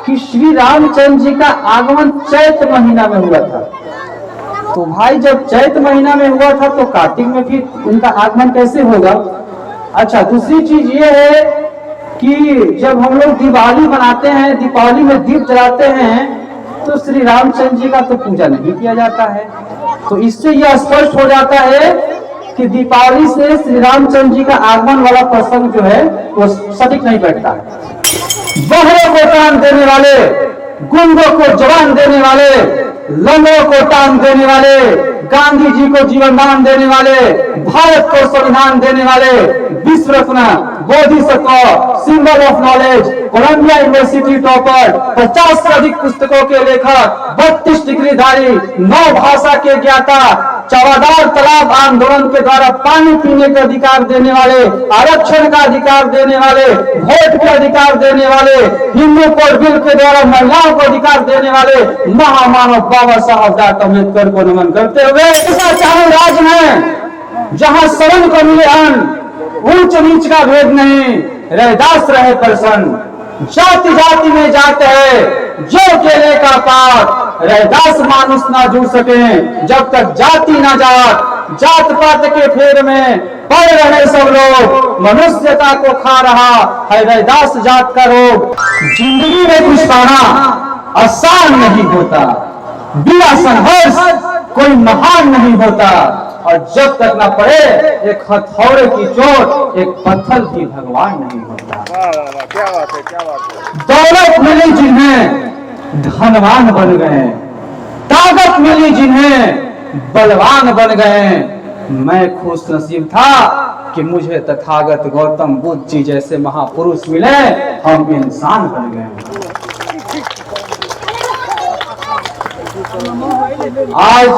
कि श्री रामचंद्र जी का आगमन चैत महीना में हुआ था। तो भाई जब चैत महीना में हुआ था तो कार्तिक में फिर उनका आगमन कैसे होगा? अच्छा, दूसरी चीज ये है कि जब हम लोग दिवाली मनाते हैं, दीपावली में दीप जलाते हैं, तो श्री रामचंद्र जी का तो पूजा नहीं किया जाता है। तो इससे यह स्पष्ट हो जाता है कि दीपावली से श्री रामचंद्र जी का आगमन वाला प्रसंग जो है वो सटीक नहीं बैठता है। बहरों को प्राण देने वाले, गुंडों को जवान देने वाले, लंगड़ों को टांग देने वाले, गांधी जी को जीवन दान देने वाले, भारत को संविधान देने वाले, विश्व रत्न, बोधिसत्व, symbol of knowledge, Columbia University topper, 50 से अधिक पुस्तकों के लेखक, 32 डिग्रीधारी, 9 भाषा के ज्ञाता, चौवादार तालाब आंदोलन के द्वारा पानी पीने का अधिकार देने वाले, आरक्षण का अधिकार देने वाले, वोट के अधिकार देने वाले, हिंदू कोड बिल के द्वारा महिलाओं को अधिकार देने वाले महामानव बाबा साहब डॉक्टर अम्बेडकर को नमन करते हुए ऐसा चाहे राज्य में जहां सवन को मिले अन्न, ऊंच नीच का भेद नहीं, रैदास रहे प्रसन्न, जाति जाति में जात है जो केले का पात, रैदास मानुष ना जू सके जब तक जाति ना जात, जात पात के फेर में पड़ रहे सब लोग, मनुष्यता को खा रहा है रैदास जात का रोग। जिंदगी में कुछ पाना आसान नहीं होता, बिना संघर्ष कोई महान नहीं होता, और जब तक न पड़े एक हथौड़े की चोट, एक पत्थर भी भगवान नहीं होता। क्या बात है, क्या बात है। दौलत मिली जिन्हें धनवान बन गए, ताकत मिली जिन्हें बलवान बन गए। मैं खुश नसीब था कि मुझे तथागत गौतम बुद्ध जी जैसे महापुरुष मिले, हम इंसान बन गए। आज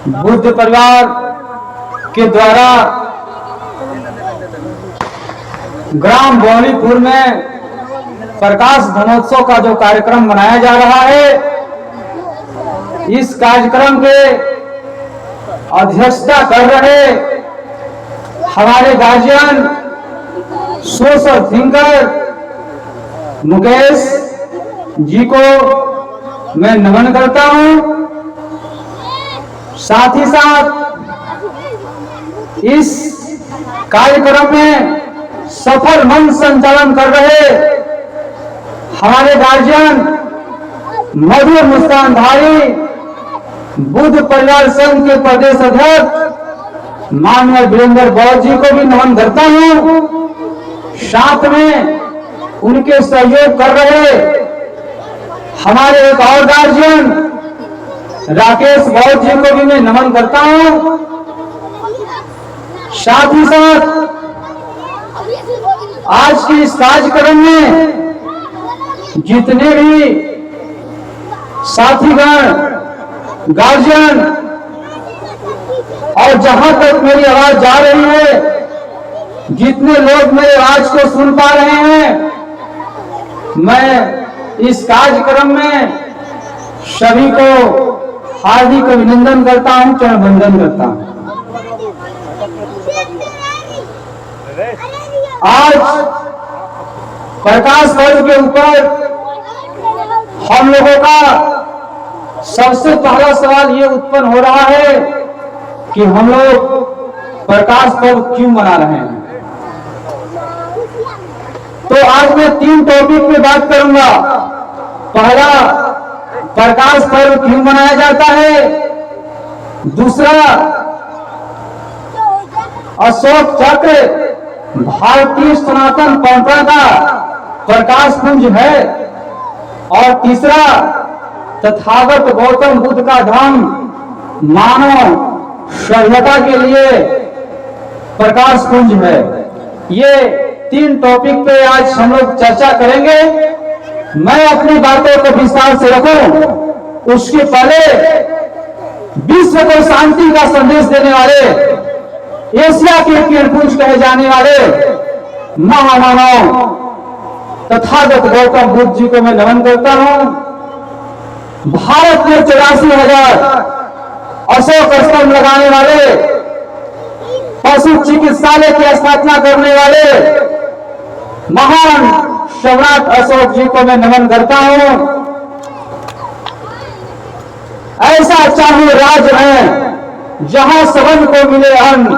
बुद्ध परिवार के द्वारा ग्राम बौनीपुर में प्रकाश धनोत्सव का जो कार्यक्रम मनाया जा रहा है, इस कार्यक्रम के अध्यक्षता कर रहे हमारे guardian social thinker Mukesh ji को मैं नमन करता हूं। साथ ही साथ इस कार्यक्रम में सफल मंच संचालन कर रहे हमारे गार्जियन मधुर मुस्कानधारी बुद्ध परिवार संघ के प्रदेश अध्यक्ष माननीय वीरेंद्र बौद्ध जी को भी नमन करता हूं। साथ में उनके सहयोग कर रहे हमारे एक और गार्जियन राकेश बौद्ध जी को भी मैं नमन करता हूं। साथ ही साथ आज के इस कार्यक्रम में जितने भी साथीगण, गार्जियन और जहां तक मेरी आवाज जा रही है, जितने लोग मेरे आवाज को सुन पा रहे हैं, मैं इस कार्यक्रम में सभी को हार्दिक अभिनंदन करता हूं, चरण वंदन करता हूं। आज प्रकाश पर्व के ऊपर हम लोगों का सबसे पहला सवाल ये उत्पन्न हो रहा है कि हम लोग प्रकाश पर्व क्यों मना रहे हैं। तो आज मैं 3 टॉपिक पे बात करूंगा। पहला, प्रकाश पर्व क्यों मनाया जाता है। दूसरा, अशोक चक्र भारतीय सनातन परंपरा का प्रकाश पुंज है। और तीसरा, तथागत गौतम बुद्ध का धर्म मानव सभ्यता के लिए प्रकाश पुंज है। ये 3 टॉपिक पे आज हम लोग चर्चा करेंगे। मैं अपनी बातों को विस्तार से रखूं, उसके पहले विश्व को शांति का संदेश देने वाले, एशिया के किरणपुंज कहे जाने वाले महामानव तथागत गौतम बुद्ध जी को मैं नमन करता हूं। भारत में 84,000 अशोक स्तंभ लगाने वाले, पशु चिकित्सालय की स्थापना करने वाले महान सम्राट अशोक जी को मैं नमन करता हूं। ऐसा चाहे राज में जहां सबन को मिले अन्न,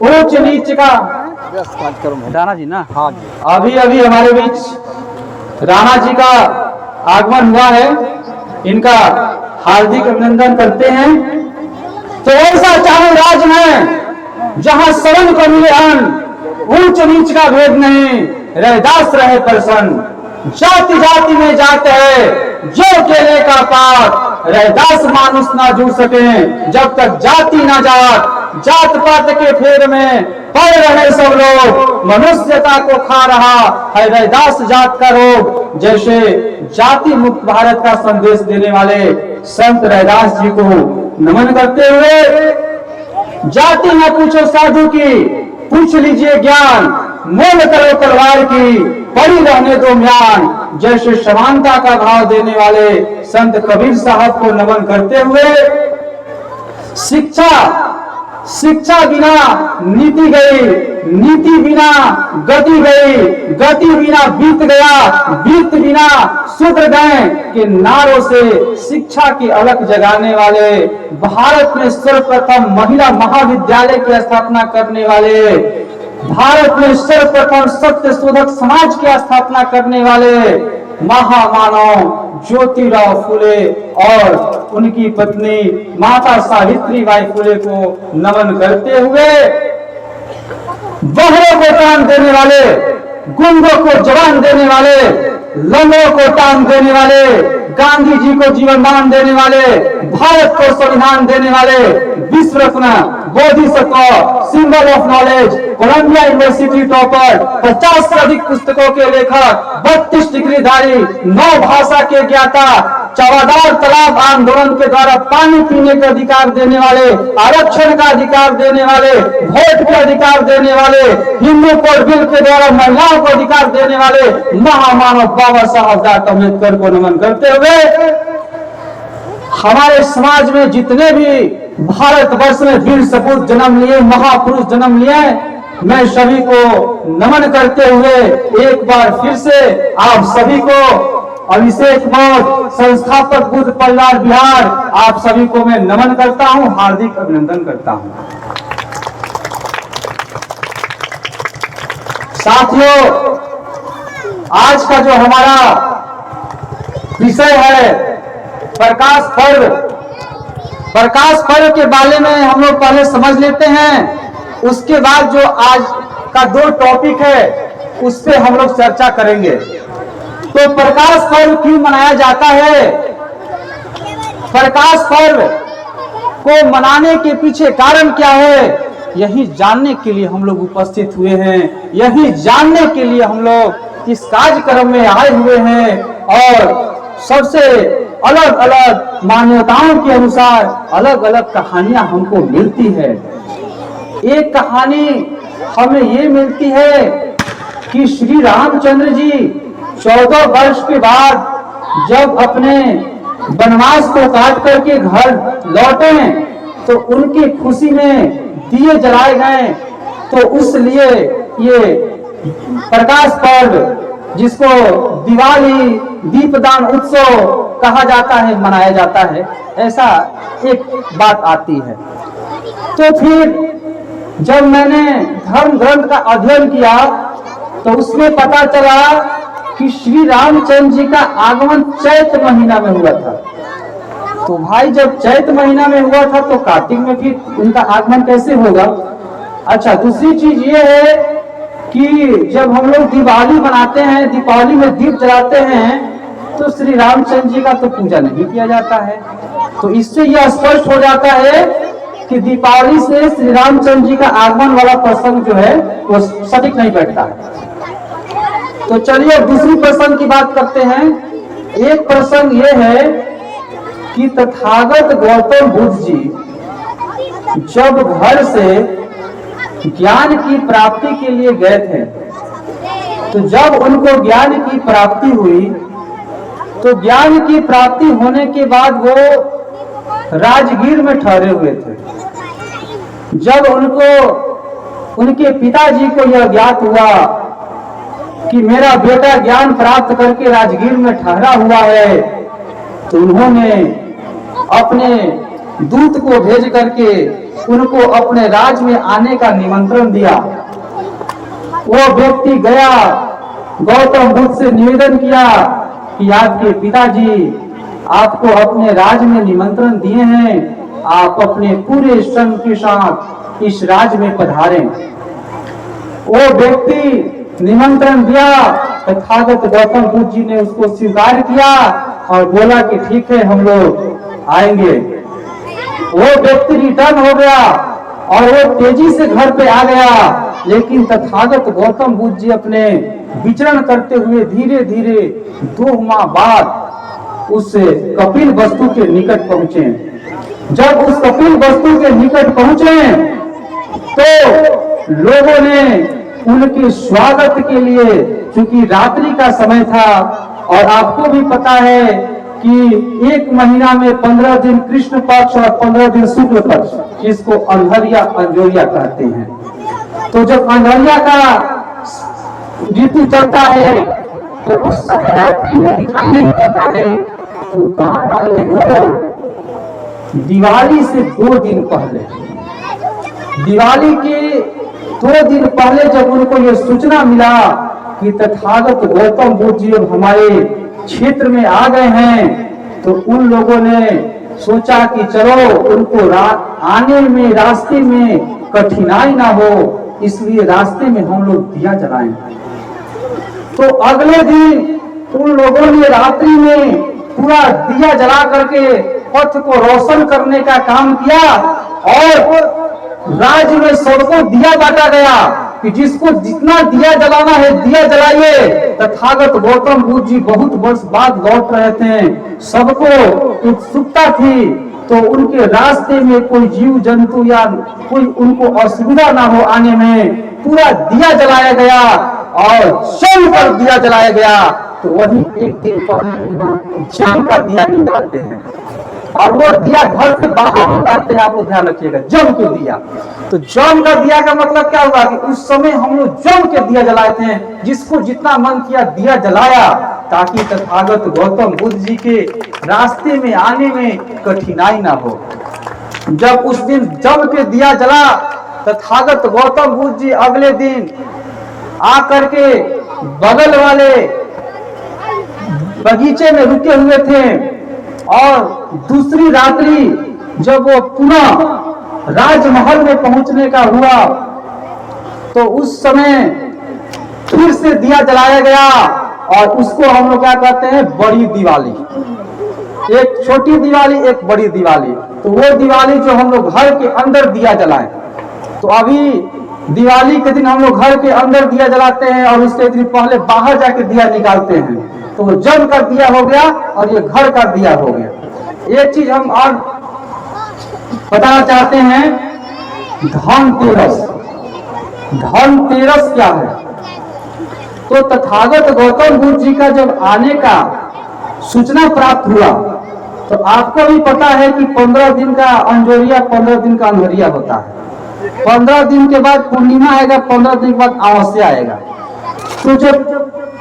ऊंच नीच का। राणा जी ना, हाँ जी। अभी अभी हमारे बीच राणा जी का आगमन हुआ है, इनका हार्दिक अभिनंदन करते हैं। तो ऐसा चाहे राज में जहां सबन को मिले अन्न, ऊंच नीच का भेद नहीं, रैदास रहे प्रसन्न। जाति जाति में जात है जो केले का पात, रैदास मानुष ना जू सके जब तक जाति ना जात। जात पात के फेर में पड़ रहे सब लोग, मनुष्यता को खा रहा है रैदास जात का रोग। जैसे जाति मुक्त भारत का संदेश देने वाले संत रैदास जी को नमन करते हुए, जाति न पूछो साधु की, पूछ लीजिए ज्ञान, मोल करो तलवार की, पड़ी रहने दो म्यान। जैसे समानता का भाव देने वाले संत कबीर साहब को नमन करते हुए, शिक्षा बिना नीति गई, नीति बिना गति गई, गति बिना बीत गया, बीत बिना सूत्र गए के नारों से शिक्षा की अलख जगाने वाले, भारत में सर्वप्रथम महिला महाविद्यालय की स्थापना करने वाले, भारत में सर्वप्रथम सत्य शोधक समाज की स्थापना करने वाले महामानव ज्योतिराव फुले और उनकी पत्नी माता सावित्रीबाई फुले को नमन करते हुए, बहरों को टांग देने वाले, गुंगों को जवान देने वाले, लंगों को टांग देने वाले, गांधी जी को जीवन दान देने वाले, भारत को संविधान देने वाले, विश्व रत्न बोधिसत्व, symbol of knowledge, Columbia University topper, 50 से अधिक पुस्तकों के लेखक, 32 डिग्रीधारी, 9 भाषा के ज्ञाता, चौबादार तालाब आंदोलन के द्वारा पानी पीने का अधिकार देने वाले, आरक्षण का अधिकार देने वाले, वोट के अधिकार देने वाले, हिंदू कोड बिल के द्वारा महिलाओं को अधिकार देने वाले महामानव बाबा साहब डॉक्टर अम्बेडकर को नमन करते हुए, हमारे समाज में जितने भी भारतवर्ष में वीर सपूत जन्म लिए, महापुरुष जन्म लिए, मैं सभी को नमन करते हुए एक बार फिर से आप सभी को अभिषेक मौर्य, संस्थापक बुद्ध परिवार बिहार, आप सभी को मैं नमन करता हूं, हार्दिक अभिनंदन करता हूं। साथियों, आज का जो हमारा विषय है प्रकाश पर्व, प्रकाश पर्व के बारे में हम लोग पहले समझ लेते हैं, उसके बाद जो आज का 2 टॉपिक है उस पे हम लोग चर्चा करेंगे। तो प्रकाश पर्व क्यों मनाया जाता है? प्रकाश पर्व को मनाने के पीछे कारण क्या है, यही जानने के लिए हम लोग उपस्थित हुए हैं, यही जानने के लिए हम लोग इस कार्यक्रम में आए हुए हैं। और सबसे अलग अलग मान्यताओं के अनुसार अलग अलग कहानियां हमको मिलती है। एक कहानी हमें ये मिलती है कि श्री रामचंद्र जी 14 वर्ष के बाद जब अपने वनवास को काट करके घर लौटे तो उनकी खुशी में दिए जलाए गए। तो उसलिए ये प्रकाश पर्व, जिसको दिवाली दीपदान उत्सव कहा जाता है, मनाया जाता है, ऐसा एक बात आती है। तो फिर जब मैंने धर्म ग्रंथ का अध्ययन किया तो उसमें पता चला कि श्री रामचंद्र जी का आगमन चैत महीना में हुआ था। तो भाई जब चैत महीना में हुआ था तो कार्तिक में फिर उनका आगमन कैसे होगा? अच्छा, दूसरी चीज ये है कि जब हम लोग दिवाली मनाते हैं, दीपावली में दीप जलाते हैं, तो श्री रामचंद्र जी का तो पूजा नहीं किया जाता है। तो इससे यह स्पष्ट हो जाता है कि दीपावली से श्री रामचंद्र जी का आगमन वाला प्रसंग जो है वो सटीक नहीं बैठता है। तो चलिए दूसरी प्रसंग की बात करते हैं। एक प्रसंग ये है कि तथागत गौतम बुद्ध जी जब घर से ज्ञान की प्राप्ति के लिए गए थे, तो जब उनको ज्ञान की प्राप्ति हुई तो ज्ञान की प्राप्ति होने के बाद वो राजगीर में ठहरे हुए थे। जब उनके पिताजी को यह ज्ञात हुआ कि मेरा बेटा ज्ञान प्राप्त करके राजगीर में ठहरा हुआ है, तो उन्होंने अपने दूत को भेज करके उनको अपने राज्य में आने का निमंत्रण दिया। वो व्यक्ति गया, गौतम बुद्ध से निवेदन किया कि आपके पिताजी आपको अपने राज्य में निमंत्रण दिए हैं, आप अपने पूरे संघ के साथ इस राज्य में पधारें। वो व्यक्ति निमंत्रण दिया, तथागत गौतम बुद्ध जी ने उसको स्वीकार किया और बोला कि ठीक है, हम लोग आएंगे। वो व्यक्ति रिटर्न हो गया और वो तेजी से घर पे आ गया, लेकिन तथागत गौतम बुद्ध जी अपने विचरण करते हुए धीरे धीरे 2 माह बाद उस कपिल वस्तु के निकट पहुंचे। जब उस कपिल वस्तु के निकट पहुंचे तो लोगों ने उनके स्वागत के लिए, क्योंकि रात्रि का समय था और आपको भी पता है कि 1 महीना में 15 दिन कृष्ण पक्ष और 15 दिन शुक्ल पक्ष, इसको अंधरिया अंजोरिया कहते हैं। तो जब अंधरिया का ऋतु चलता है तो उस दिवाली से 2 दिन पहले, दिवाली के 2 दिन पहले जब उनको ये सूचना मिला कि तथागत गौतम बुद्ध जी अब हमारे क्षेत्र में आ गए हैं, तो उन लोगों ने सोचा कि चलो उनको आने में रास्ते में कठिनाई ना हो, इसलिए रास्ते में हम लोग दिया जलाएं। तो अगले दिन उन लोगों ने रात्रि में पूरा दिया जला करके पथ को रोशन करने का काम किया और राज्य में सबको दिया बांटा गया कि जिसको जितना दिया जलाना है दिया जलाइए। तथागत गौतम बुद्ध जी बहुत वर्ष बाद लौट रहे थे, सबको उत्सुकता थी, तो उनके रास्ते में कोई जीव जंतु या कोई उनको असुविधा ना हो आने में, पूरा दिया जलाया गया और शाम पर दिया जलाया गया। तो वही एक दिन पर शाम का दिया निकालते हैं और वो दिया घर के बाहर निकालते हैं, आप लोग ध्यान रखिएगा, जम के दिया। तो जम का दिया का मतलब क्या हुआ कि उस समय हम लोग जम के दिया जलाए थे, जिसको जितना मन किया दिया जलाया, ताकि तथागत गौतम बुद्ध जी के रास्ते में आने में कठिनाई ना हो। जब उस दिन जम के दिया जला, तथागत गौतम बुद्ध जी अगले दिन आकर के बगल वाले बगीचे में रुके हुए थे और दूसरी रात्रि जब वो पुनः राजमहल में पहुंचने का हुआ तो उस समय फिर से दिया जलाया गया और उसको हम लोग क्या कहते हैं, बड़ी दिवाली। एक छोटी दिवाली, एक बड़ी दिवाली। तो वो दिवाली जो हम लोग घर के अंदर दिया जलाए, तो अभी दिवाली के दिन हम लोग घर के अंदर दिया जलाते हैं और उसके दिन पहले बाहर जाके दिया निकालते हैं, तो वो जम का दिया हो गया और ये घर का दिया हो गया। एक चीज हम और बताना चाहते हैं, धनतेरस। धनतेरस क्या है? तो तथागत गौतम बुद्ध जी का जब आने का सूचना प्राप्त हुआ, तो आपको भी पता है कि 15 दिन का अंजोरिया, 15 दिन का अंधरिया होता है। 15 दिन के बाद पूर्णिमा आएगा, 15 दिन के बाद अमावस्या आएगा। तो जब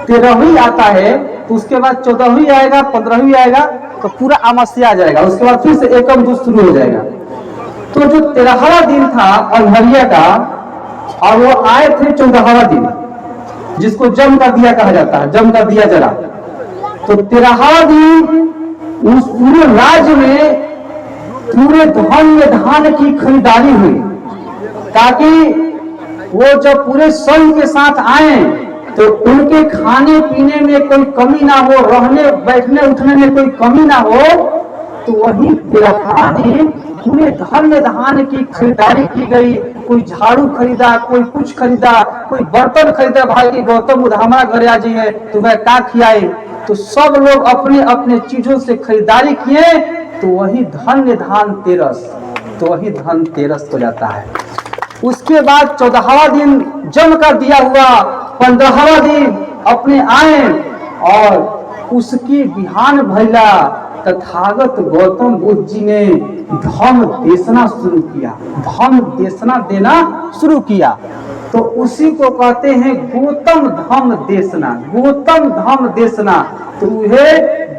13वीं आता है तो उसके बाद 14वीं आएगा, 15वीं आएगा, तो पूरा अमावस्या आ जाएगा। उसके बाद फिर से एकम दूज शुरू हो जाएगा। तो जो 13वां दिन था अंधरिया का, और वो आए थे 14वां दिन, जिसको जम का दिया कहा जाता है, जम का दिया जला। तो 13वां दिन उस पूरे राज्य में पूरे धान की खरीदारी हुई, ताकि वो जब पूरे संघ के साथ आए तो उनके खाने पीने में कोई कमी ना हो, रहने बैठने उठने में कोई कमी ना हो। तो वही 13वां दिन पूरे धान की खरीदारी की गई। कोई झाड़ू खरीदा, कोई कुछ खरीदा, कोई बर्तन खरीदा, भाई गौतम बुद्ध हमारा घर आ जाइए तुम्हें का खियाए। तो सब लोग अपने अपने चीजों से खरीदारी किए, तो वही धनतेरस, तो वही धनतेरस हो जाता है। उसके बाद 14वां दिन जम कर दिया हुआ, 15वां दिन अपने आए और उसकी बिहान भैला तथागत गौतम बुद्ध जी ने धन देना शुरू किया, धन देना शुरू किया। तो उसी को कहते हैं गौतम धम देशना। गौतम धम देशना, तो वह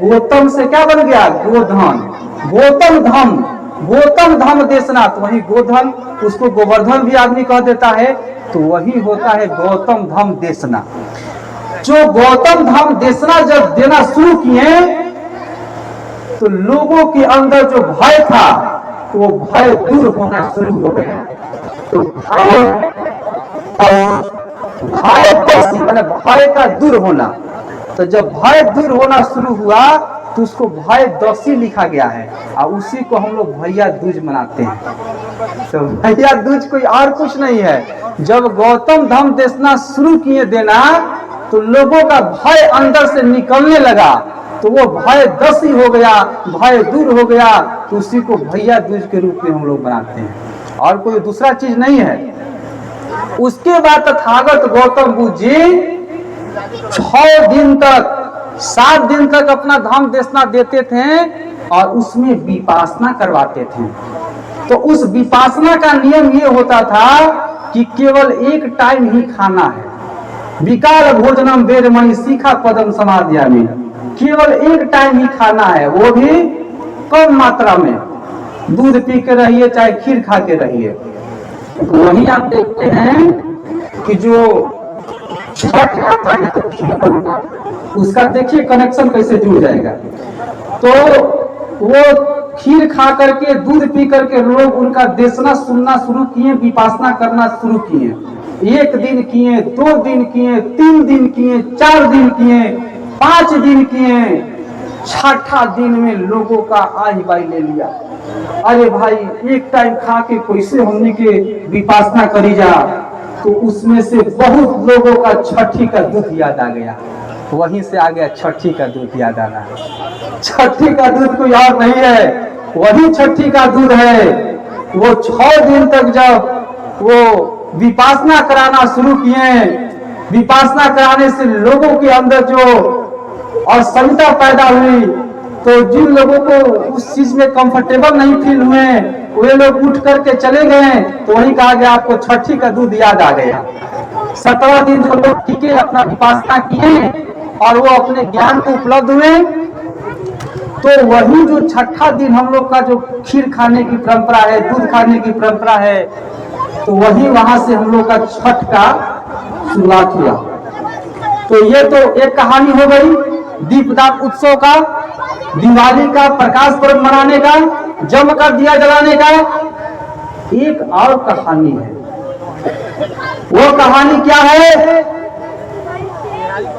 गौतम से क्या बन गया? गोधन। गौतम धम, गौतम धम देशना, तो वही गोधन, उसको गोवर्धन भी आदमी कह देता है, तो वही होता है गौतम धम देशना। जो गौतम धम देशना जब देना शुरू किए तो लोगों के अंदर जो भय था वो भय दूर होना शुरू हो गया। तो भय का दूर होना, तो जब भय दूर होना शुरू हुआ तो उसको भय दसी लिखा गया है, और उसी को हम लोग भैया दूज मनाते हैं। तो भैया दूज कोई और कुछ नहीं है। जब गौतम धम देशना शुरू किए देना तो लोगों का भय अंदर से निकलने लगा, तो वो भय दसी हो गया, भय दूर हो गया, तो उसी को भैया दूज के रूप में हम लोग बनाते हैं, और कोई दूसरा चीज नहीं है। उसके बाद तथागत गौतम बुद्ध जी 6 दिन तक 7 दिन तक अपना धम देशना देते थे और उसमें विपासना करवाते थे। तो उस विपासना का नियम ये होता था कि केवल एक टाइम ही खाना है। विकाल भोजनम वेदमणि शिखा पदम समाधियामि, केवल एक टाइम ही खाना है, वो भी कम मात्रा में। दूध पी के रहिए चाहे खीर खा के रहिए। वही आप देखते हैं कि जो छठ उसका देखिए कनेक्शन कैसे जुड़ जाएगा। तो वो खीर खा करके दूध पी करके लोग उनका देशना सुनना शुरू किए, विपासना करना शुरू किए। 1 दिन किए, 2 दिन किए, 3 दिन किए, 4 दिन किए, 5 दिन किए, 6ठा दिन में लोगों का आही बाई ले लिया। अरे भाई एक टाइम खा के कैसे हमने के विपासना करी जा, तो उसमें से बहुत लोगों का छठी का दूध याद आ गया। वहीं से आ गया छठी का दूध याद आना। छठी का दूध कोई और नहीं है, वही छठी का दूध है। वो 6 दिन तक जब वो विपासना कराना शुरू किए, विपासना कराने से लोगों के अंदर जो असमता पैदा हुई, तो जिन लोगों को उस चीज में कंफर्टेबल नहीं फील हुए वे लोग उठ करके चले गए, तो वही कहा गया आपको छठी का दूध याद आ गया। 17वां दिन जो लोग टिके अपना विपासना किए और वो अपने ज्ञान को उपलब्ध हुए, तो वही जो 6ठा दिन हम लोग का जो खीर खाने की परंपरा है, दूध खाने की परंपरा है, तो वही वहां से हम लोग का छठ का शुरुआत हुआ। तो ये तो एक कहानी हो गई दीपदान उत्सव का, दिवाली का, प्रकाश पर्व मनाने का, जम का दिया जलाने का। एक और कहानी है, वो कहानी क्या है?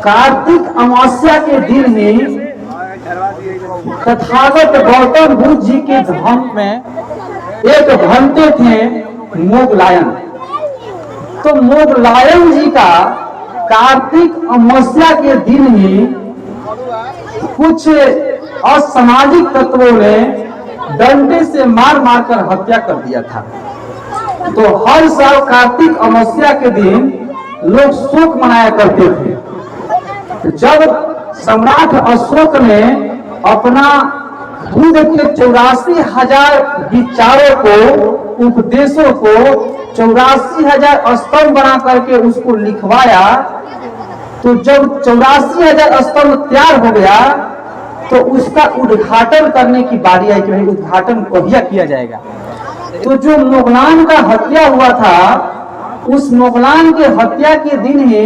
कार्तिक अमावस्या के दिन में तथागत गौतम बुद्ध जी के धाम में एक भंते थे मोगलायन। तो मोगलायन जी का कार्तिक अमावस्या के दिन ही कुछ असामाजिक तत्वों ने डंडे से मार मार कर हत्या कर दिया था। तो हर साल कार्तिक अमावस्या के दिन लोग शोक मनाया करते थे। जब सम्राट अशोक ने अपना खुद के 84,000 विचारों को, उपदेशों को 84,000 स्तंभ बना करके उसको लिखवाया, तो जब 84,000 स्तंभ तैयार हो गया तो उसका उद्घाटन करने की बारी आई कि भाई उद्घाटन कहिया किया जाएगा। तो जो मोगलान का हत्या हुआ था, उस मोगलान के हत्या के दिन ही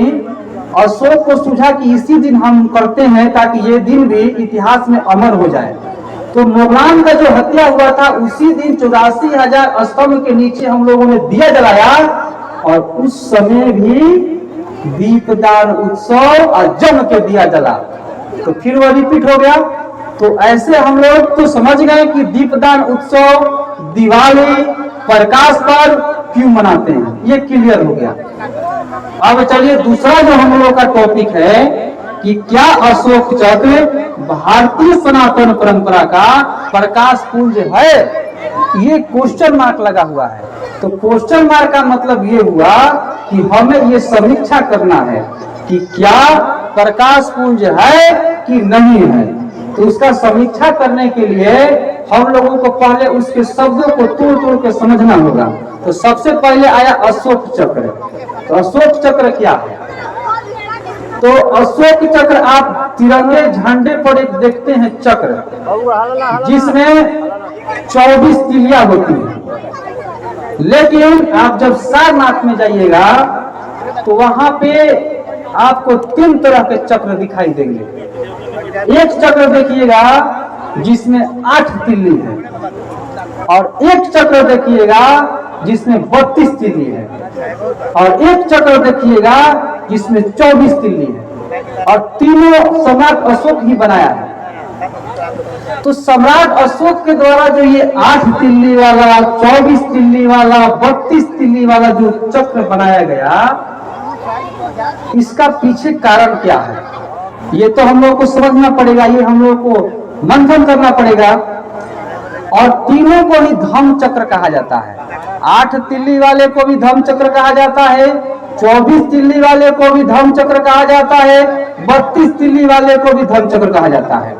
अशोक को सूझा कि इसी दिन हम करते हैं ताकि ये दिन भी इतिहास में अमर हो जाए। तो मोगलान का जो हत्या हुआ था उसी दिन 84,000 स्तंभ के नीचे हम लोगों ने दिया जलाया, और उस समय भी दीपदान उत्सव और जम के दिया जला। तो फिर वो रिपीट हो गया। तो ऐसे हम लोग तो समझ गए कि दीपदान उत्सव, दिवाली, प्रकाश पर्व क्यों मनाते हैं, ये क्लियर हो गया। अब चलिए दूसरा जो हम लोग का टॉपिक है कि क्या अशोक चक्र भारतीय सनातन परंपरा का प्रकाश पुंज है, ये क्वेश्चन मार्क लगा हुआ है। तो क्वेश्चन मार्क का मतलब ये हुआ कि हमें ये समीक्षा करना है कि क्या प्रकाश पुंज है कि नहीं है। तो उसका समीक्षा करने के लिए हम लोगों को पहले उसके शब्दों को तोड़ तोड़ के समझना होगा। तो सबसे पहले आया अशोक चक्र। तो अशोक चक्र क्या है? तो अशोक चक्र आप तिरंगे झंडे पर एक देखते हैं चक्र, जिसमें 24 तिलियां होती हैं। लेकिन आप जब सारनाथ में जाइएगा तो वहां पे आपको 3 तरह के चक्र दिखाई देंगे। एक चक्र देखिएगा जिसमें 8 तिल्ली है, और एक चक्र देखिएगा जिसमें 32 तिल्ली है, और एक चक्र देखिएगा जिसमें 24 तिल्ली है, और तीनों सम्राट अशोक ही बनाया है। तो सम्राट अशोक के द्वारा जो ये 8 तिल्ली वाला, 24 तिल्ली वाला, 32 तिल्ली वाला जो चक्र बनाया गया, इसका पीछे कारण क्या है ये तो हम लोग को समझना पड़ेगा, ये हम लोग को मंथन करना पड़ेगा। और तीनों को ही धम्म चक्र कहा जाता है। 8 तिल्ली वाले को भी धम्म चक्र कहा जाता है, 24 तिल्ली वाले को भी धम्म चक्र कहा जाता है, 32 तिल्ली वाले को भी धम्म चक्र कहा जाता है।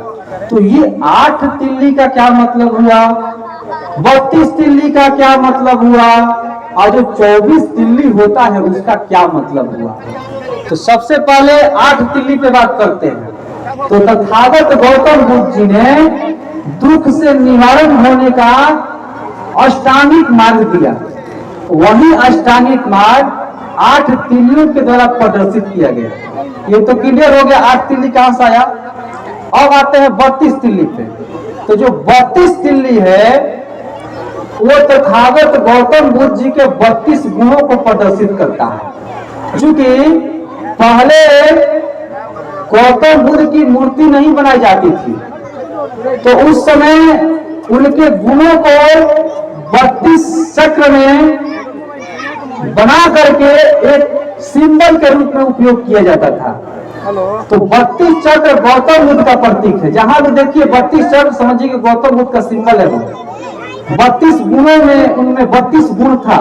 तो ये 8 तिल्ली का क्या मतलब हुआ, 32 तिल्ली का क्या मतलब हुआ, और जो 24 तिल्ली होता है उसका क्या मतलब हुआ। तो सबसे पहले 8 तिल्ली पे बात करते हैं। तो तथागत गौतम बुद्ध जी ने दुख से निवारण होने का अष्टांगिक मार्ग दिया। वही अष्टांगिक मार्ग 8 तिल्लियों के द्वारा प्रदर्शित किया गया। ये तो क्लियर हो गया 8 तिल्ली कहां से आया। अब आते हैं 32 तिल्ली पे। तो जो 32 तिल्ली है वो तथागत गौतम बुद्ध जी के 32 गुणों को प्रदर्शित करता है। चूंकि पहले गौतम बुद्ध की मूर्ति नहीं बनाई जाती थी, तो उस समय उनके गुणों को 32 चक्र में बना करके एक सिंबल के रूप में उपयोग किया जाता था। तो 32 चक्र गौतम बुद्ध का प्रतीक है। जहां भी देखिए 32 चक्र समझिए कि गौतम बुद्ध का सिंबल है। वो 32 गुणों में, उनमें 32 गुण था।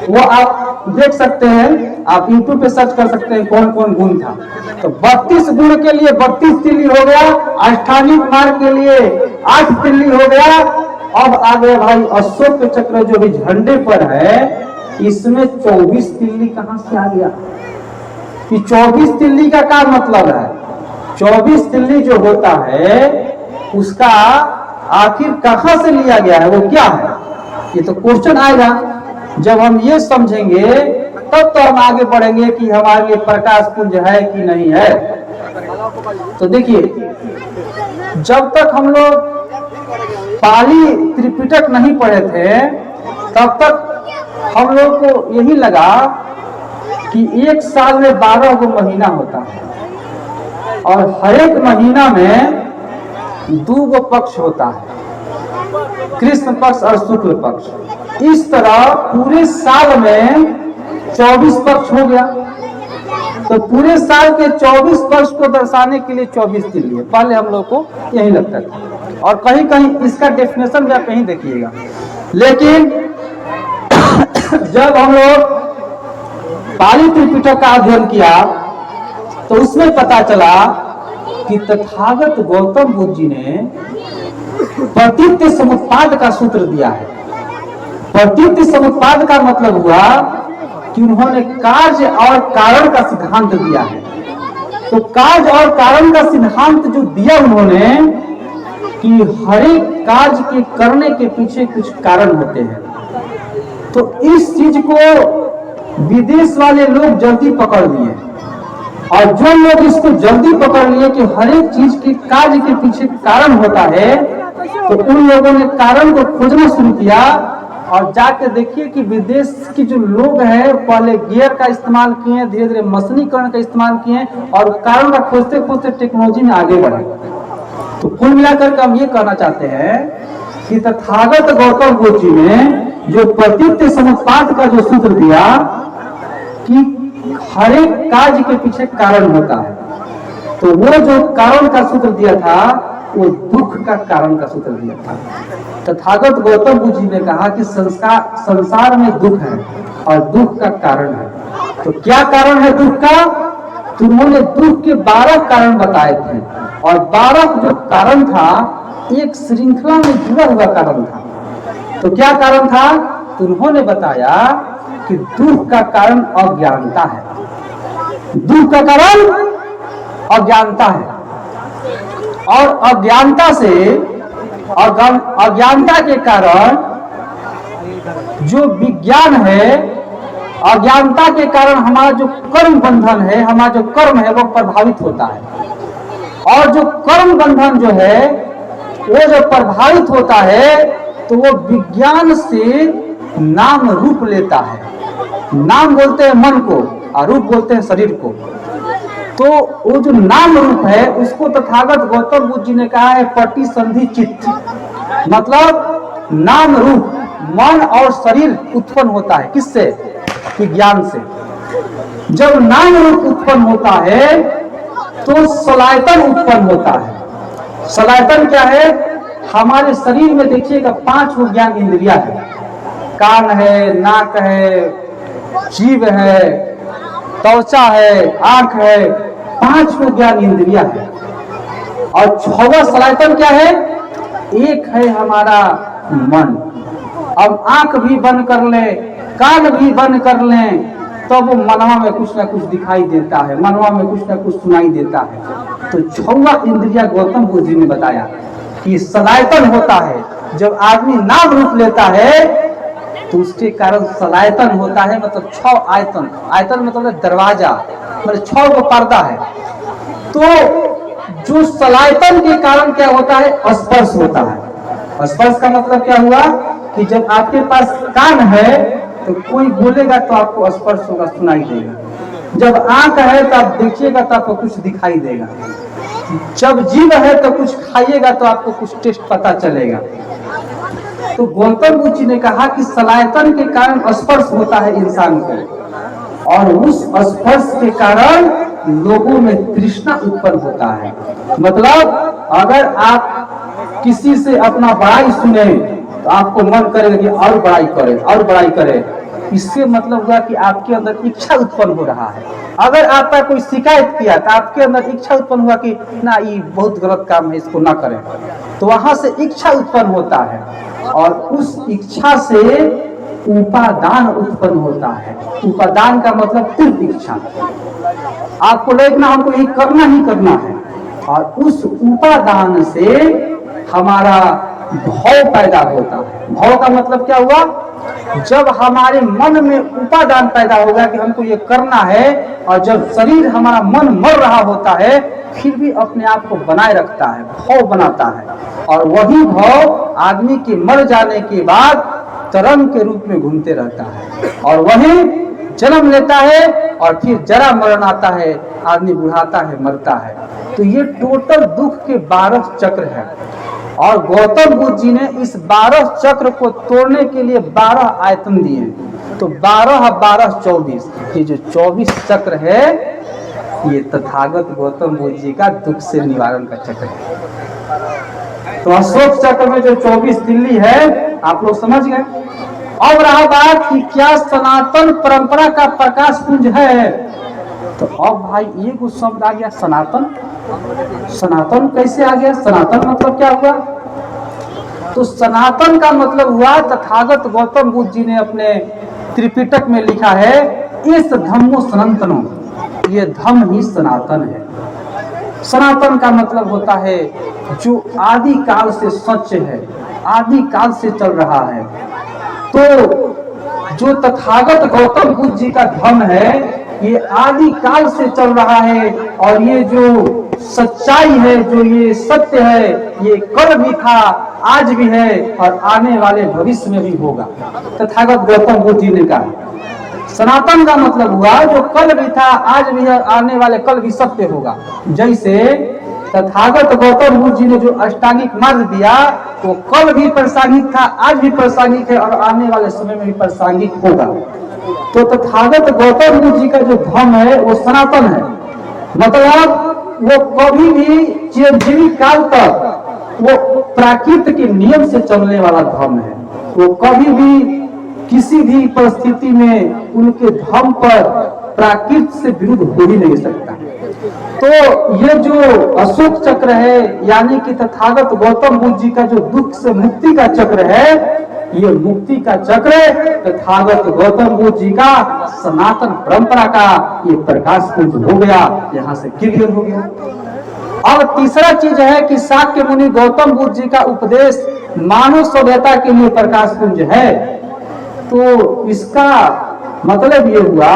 वो आप देख सकते हैं, आप YouTube पे सर्च कर सकते हैं कौन कौन गुण था। तो 32 गुण के लिए 32 तिल्ली हो गया, अष्टांगिक मार्ग के लिए 8 तिल्ली हो गया। अब आ गया भाई अशोक के चक्र जो भी झंडे पर है, इसमें 24 तिल्ली कहां से आ गया। कि 24 तिल्ली का क्या मतलब है। 24 तिल्ली जो होता है उसका आखिर कहां से लिया गया है, वो क्या है, ये तो क्वेश्चन आएगा। जब हम ये समझेंगे तब तो हम आगे बढ़ेंगे कि हमारे लिए प्रकाश पुंज है कि नहीं है। तो देखिए, जब तक हम लोग पाली त्रिपिटक नहीं पढ़े थे तब तक हम लोग को यही लगा कि एक साल में 12 गो महीना होता है और हर एक महीना में 2 गो पक्ष होता है, कृष्ण पक्ष और शुक्ल पक्ष। इस तरह पूरे साल में 24 पक्ष हो गया। तो पूरे साल के 24 पक्ष को दर्शाने के लिए 24 तिल्ली है। पहले हम लोग को यही लगता था, और कहीं कहीं इसका डेफिनेशन भी आप कहीं देखिएगा। लेकिन जब हम लोग पाली त्रिपिटक का अध्ययन किया तो उसमें पता चला कि तथागत गौतम बुद्ध जी ने प्रतीत्य समुत्पाद का सूत्र दिया है। प्रतीत्य समुत्पाद का मतलब हुआ कि उन्होंने कार्य और कारण का सिद्धांत दिया है। तो कार्य और कारण का सिद्धांत जो दिया उन्होंने कि हर एक कार्य के करने के पीछे कुछ कारण होते हैं। तो इस चीज को विदेश वाले लोग जल्दी पकड़ लिए, और जो लोग इसको जल्दी पकड़ लिए कि हर एक चीज के कार्य के पीछे कारण होता है, तो उन लोगों ने कारण को खोजना शुरू किया। और जाके देखिए कि विदेश के जो लोग हैं पहले गियर का इस्तेमाल किए, धीरे धीरे मशीनीकरण का इस्तेमाल किए, और कारण का खोजते खोजते टेक्नोलॉजी में आगे बढ़े। तो कुल मिलाकर के हम ये कहना चाहते हैं कि तथागत गौतम बुद्ध जी ने जो प्रतीत्य समुत्पाद का जो सूत्र दिया कि हर एक कार्य के पीछे कारण होता है, तो वो जो कारण का सूत्र दिया था वो दुख का कारण का सूत्र दिया था। तथागत गौतम बुद्ध जी ने कहा कि संसार में दुख है और दुख का कारण है। तो क्या कारण है दुख का? तो उन्होंने दुख के 12 कारण बताए थे, और 12 जो कारण था एक श्रृंखला में जुड़ा हुआ कारण था। तो क्या कारण था? तो उन्होंने बताया कि दुख का कारण अज्ञानता है। दुख का कारण अज्ञानता है, और अज्ञानता से अज्ञानता के कारण जो विज्ञान है, अज्ञानता के कारण हमारा जो कर्म बंधन है, हमारा जो कर्म है वो प्रभावित होता है। और जो कर्म बंधन जो है वो जो प्रभावित होता है तो वो विज्ञान से नाम रूप लेता है। नाम बोलते हैं मन को और रूप बोलते हैं शरीर को। तो वो जो नाम रूप है उसको तथागत गौतम बुद्ध जी ने कहा है प्रतिसंधि चित्त, मतलब नाम रूप मन और शरीर उत्पन्न होता है। किससे? विज्ञान से। जब नाम रूप उत्पन्न होता है तो सलायतन उत्पन्न होता है। सलायतन क्या है? हमारे शरीर में देखिएगा 5 ज्ञान इंद्रिया है। कान है, नाक है, जीभ है, त्वचा है, आंख है, 5 ज्ञान इंद्रिया है। और 6वां सलायतन क्या है? एक है हमारा मन। अब आंख भी बंद कर ले, कान भी बंद कर लें तो वो मनवा में कुछ ना कुछ दिखाई देता है, मनवा में कुछ ना कुछ सुनाई देता है। तो 6वां इंद्रिया गौतम बुद्ध जी ने बताया कि सलायतन होता है। जब आदमी नाम रूप लेता है तो उसके कारण सलायतन होता है, मतलब 6 आयतन। आयतन मतलब दरवाजा, मतलब 6 वो पर्दा है। तो जो सलायतन के कारण क्या होता है? स्पर्श होता है। स्पर्श का मतलब क्या हुआ कि जब आपके पास कान है तो कोई बोलेगा तो आपको स्पर्श होगा, सुनाई देगा। जब आंख है तो आप देखिएगा तो आपको कुछ दिखाई देगा। जब जीभ है तो कुछ खाइएगा तो आपको कुछ टेस्ट पता चलेगा। तो गौतम बुद्ध जी ने कहा कि सलायतन के कारण स्पर्श होता है इंसान को, और उस स्पर्श के कारण लोगों में तृष्णा उत्पन्न होता है। मतलब अगर आप किसी से अपना बड़ाई सुने तो आपको मन करेगा कि और बड़ाई करे, और बड़ाई करे। इससे मतलब हुआ कि आपके अंदर इच्छा उत्पन्न हो रहा है। अगर आपका कोई शिकायत किया तो आपके अंदर इच्छा उत्पन्न हुआ कि ना ये बहुत गलत काम है, इसको ना करें। तो वहां से इच्छा उत्पन्न होता है, और उस इच्छा से उपादान उत्पन्न होता है। उपादान का मतलब तीव्र इच्छा। आपको लगना हमको ये करना ही करना है, और उस उपादान से हमारा भाव पैदा होता है। भाव का मतलब क्या हुआ? जब हमारे मन में उपादान पैदा होगा कि हमको ये करना है, और जब शरीर हमारा मन मर रहा होता है फिर भी अपने आप को बनाए रखता है, भाव बनाता है। और वही भाव आदमी के मर जाने के बाद तरंग के रूप में घूमते रहता है, और वही जन्म लेता है, और फिर जरा मरण आता है, आदमी बुढ़ाता है, मरता है। तो ये टोटल दुख के 12 चक्र है। और गौतम बुद्ध जी ने इस 12 चक्र को तोड़ने के लिए 12 आयतन दिए। तो 12 12 24, ये जो 24 चक्र है ये तथागत गौतम बुद्ध जी का दुख से निवारण का चक्र है। तो अशोक चक्र में जो 24 तिल्ली है आप लोग समझ गए। अब रहा बात कि क्या सनातन परंपरा का प्रकाश पुंज है। तो अब भाई एक शब्द आ गया सनातन। सनातन कैसे आ गया? सनातन मतलब क्या हुआ? तो सनातन का मतलब हुआ तथागत गौतम बुद्ध जी ने अपने त्रिपिटक में लिखा है इस धम्मो सनातनो, ये धम्म ही सनातन है। सनातन का मतलब होता है जो आदि काल से सच है, आदि काल से चल रहा है। तो जो तथागत गौतम बुद्ध जी का धम्म है ये आदि काल से चल रहा है, और ये जो सच्चाई है, जो ये सत्य है, ये कल भी था, आज भी है, और आने वाले भविष्य में भी होगा। तथागत गौतम बुद्ध जी ने कहा सनातन का मतलब हुआ जो कल भी था, आज भी है, आने वाले कल भी सत्य होगा। जैसे तथागत गौतम बुद्ध जी ने जो अष्टांगिक मार्ग दिया वो कल भी प्रासंगिक था, आज भी प्रासंगिक है, और आने वाले समय में भी प्रासंगिक होगा। तो तथागत गौतम बुद्ध जी का जो धर्म है वो सनातन है। मतलब वो कभी भी चिरंजीवी काल तक वो प्राकृत के नियम से चलने वाला धर्म है। वो कभी भी किसी भी परिस्थिति में उनके धर्म पर प्राकृत से विरुद्ध हो ही नहीं सकता। तो ये जो अशोक चक्र है, यानी कि तथागत गौतम बुद्ध जी का जो दुख से मुक्ति का चक्र है, ये मुक्ति का चक्र तथागत गौतम बुद्ध जी का सनातन परंपरा का ये प्रकाश पुंज हो गया, यहाँ से क्लियर हो गया। और तीसरा चीज है कि शाक्य मुनि गौतम बुद्ध जी का उपदेश मानव सभ्यता के लिए प्रकाश पुंज है। तो इसका मतलब ये हुआ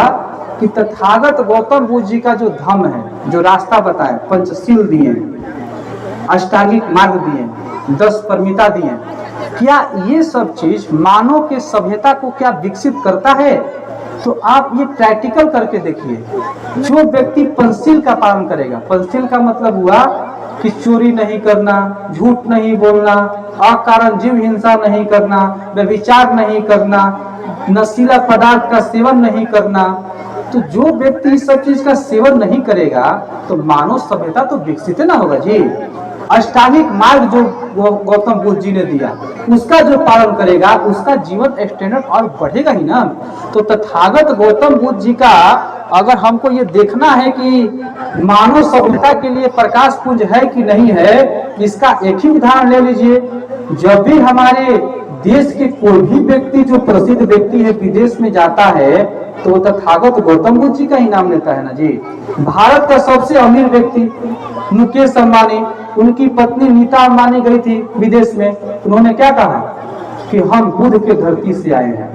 कि तथागत गौतम बुद्ध जी का जो धम्म है, जो रास्ता बताए, पंचशील दिए, अष्टांगिक मार्ग दिए, 10 परमिता दिए, क्या ये सब चीज मानव के सभ्यता को क्या विकसित करता है? तो आप ये प्रैक्टिकल करके देखिए। जो व्यक्ति पंचशील का पालन करेगा, पंचशील का मतलब हुआ कि चोरी नहीं करना, झूठ नहीं बोलना, अकारण जीव हिंसा नहीं करना, व्यभिचार नहीं करना, नशीला पदार्थ का सेवन नहीं करना। तो जो व्यक्ति इस सब चीज का सेवन नहीं करेगा तो मानव सभ्यता तो विकसित ना होगा जी। अष्टांगिक मार्ग जो गौतम बुद्ध जी ने दिया, उसका जो पालन करेगा उसका जीवन स्टैंडर्ड और बढ़ेगा ही ना। तो तथागत गौतम बुद्ध जी का अगर हमको ये देखना है कि मानव सभ्यता के लिए प्रकाश पुंज है कि नहीं है, इसका एक ही उदाहरण ले लीजिए। जब भी हमारे देश के कोई भी व्यक्ति, जो प्रसिद्ध व्यक्ति है, विदेश में जाता है तो वो तथागत गौतम बुद्ध जी का ही नाम लेता है ना जी। भारत का सबसे अमीर व्यक्ति मुकेश अंबानी, उनकी पत्नी नीता अंबानी गई थी विदेश में, उन्होंने क्या कहा कि हम बुद्ध के धरती से आए हैं।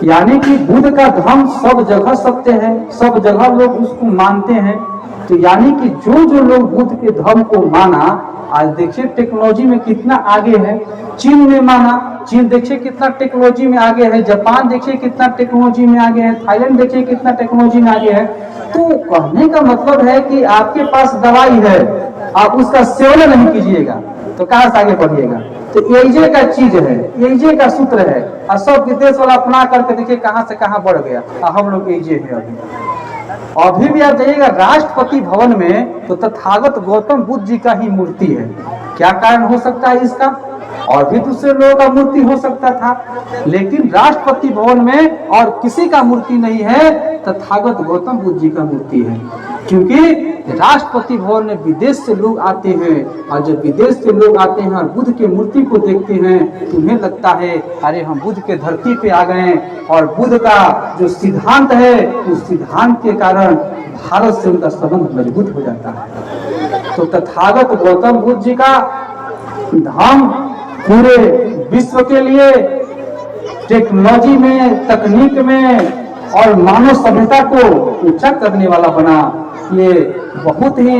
यानी कि बुद्ध का धर्म सब जगह सत्य है, सब जगह लोग उसको मानते हैं। तो यानी कि जो लोग बुद्ध के धर्म को माना, आज देखिए टेक्नोलॉजी में कितना आगे है। चीन ने माना, चीन देखिए कितना टेक्नोलॉजी में आगे है। जापान देखिए कितना टेक्नोलॉजी में आगे है। थाईलैंड देखिए कितना टेक्नोलॉजी में आगे है। तो कहने का मतलब है कि आपके पास दवाई है, आप उसका सेवन नहीं कीजिएगा तो कहाँ से आगे बढ़िएगा। तो एजे का चीज है, एजे का सूत्र है। और सब विदेश वाला अपना करके देखिए कहाँ से कहाँ बढ़ गया। हम लोग एजे है अभी भी आप जाइएगा राष्ट्रपति भवन में तो तथागत गौतम बुद्ध जी का ही मूर्ति है। क्या कारण हो सकता है इसका? और भी दूसरे लोगों का मूर्ति हो सकता था, लेकिन राष्ट्रपति भवन में और किसी का मूर्ति नहीं है, तथागत गौतम बुद्ध जी का मूर्ति है। क्योंकि राष्ट्रपति भवन में विदेश से लोग आते हैं, और जब विदेश से लोग आते हैं और बुद्ध की मूर्ति को देखते हैं तो उन्हें लगता है अरे हम बुद्ध के धरती पे आ गए। और बुद्ध का जो सिद्धांत है, उस सिद्धांत के कारण भारत से उनका संबंध मजबूत हो जाता है। तो तथागत गौतम बुद्ध जी का धाम पूरे विश्व के लिए टेक्नोलॉजी में, तकनीक में और मानव सभ्यता को ऊंचा करने वाला बना। ये बहुत ही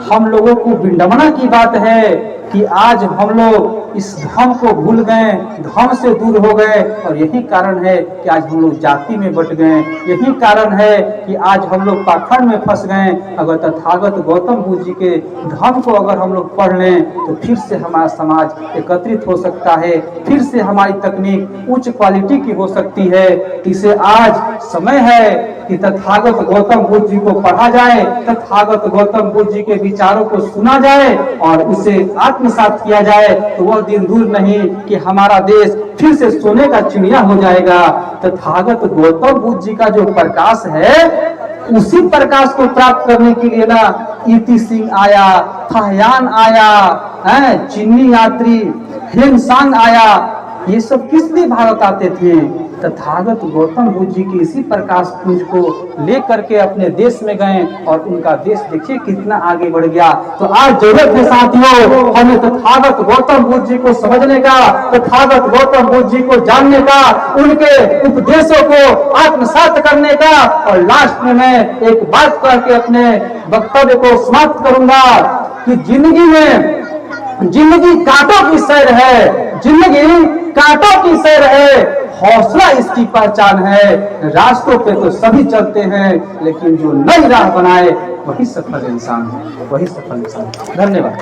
हम लोगों को विडंबना की बात है कि आज हम लोग इस धर्म को भूल गए, धर्म से दूर हो गए। और यही कारण है कि आज हम लोग जाति में बट गए, यही कारण है कि आज हम लोग पाखंड में फंस गए। अगर तथागत गौतम बुद्ध जी के धर्म को अगर हम लोग पढ़ लें तो फिर से हमारा समाज एकत्रित हो सकता है, फिर से हमारी तकनीक उच्च क्वालिटी की हो सकती है। इसे आज समय है कि तथागत गौतम बुद्ध जी को पढ़ा जाए, तथागत गौतम बुद्ध जी के विचारों को सुना जाए और उसे आत्मसात किया जाए। तो वह दिन दूर नहीं कि हमारा देश फिर से सोने का चिड़िया हो जाएगा। तथागत गौतम बुद्ध जी का जो प्रकाश है, उसी प्रकाश को प्राप्त करने के लिए ना ईति सिंह आया, फाहियान आया, चीनी यात्री हेमसांग आया। ये सब किस लिए भारत आते थे? तथागत गौतम बुद्ध जी की इसी प्रकाश पुंज को लेकर के अपने देश में गए और उनका देश देखिए कितना आगे बढ़ गया। तो आज जरूरत है साथियों, हमें तथागत गौतम बुद्ध जी को समझने का, तथागत गौतम बुद्ध जी को जानने का, उनके उपदेशों को आत्मसात करने का। और लास्ट में मैं एक बात करके अपने वक्तव्य को समाप्त करूंगा कि जिंदगी कांटों की सैर है, जिंदगी कांटों की सैर है, हौसला इसकी पहचान है। रास्तों पे तो सभी चलते हैं, लेकिन जो नई राह बनाए वही सफल इंसान है, वही सफल इंसान। धन्यवाद।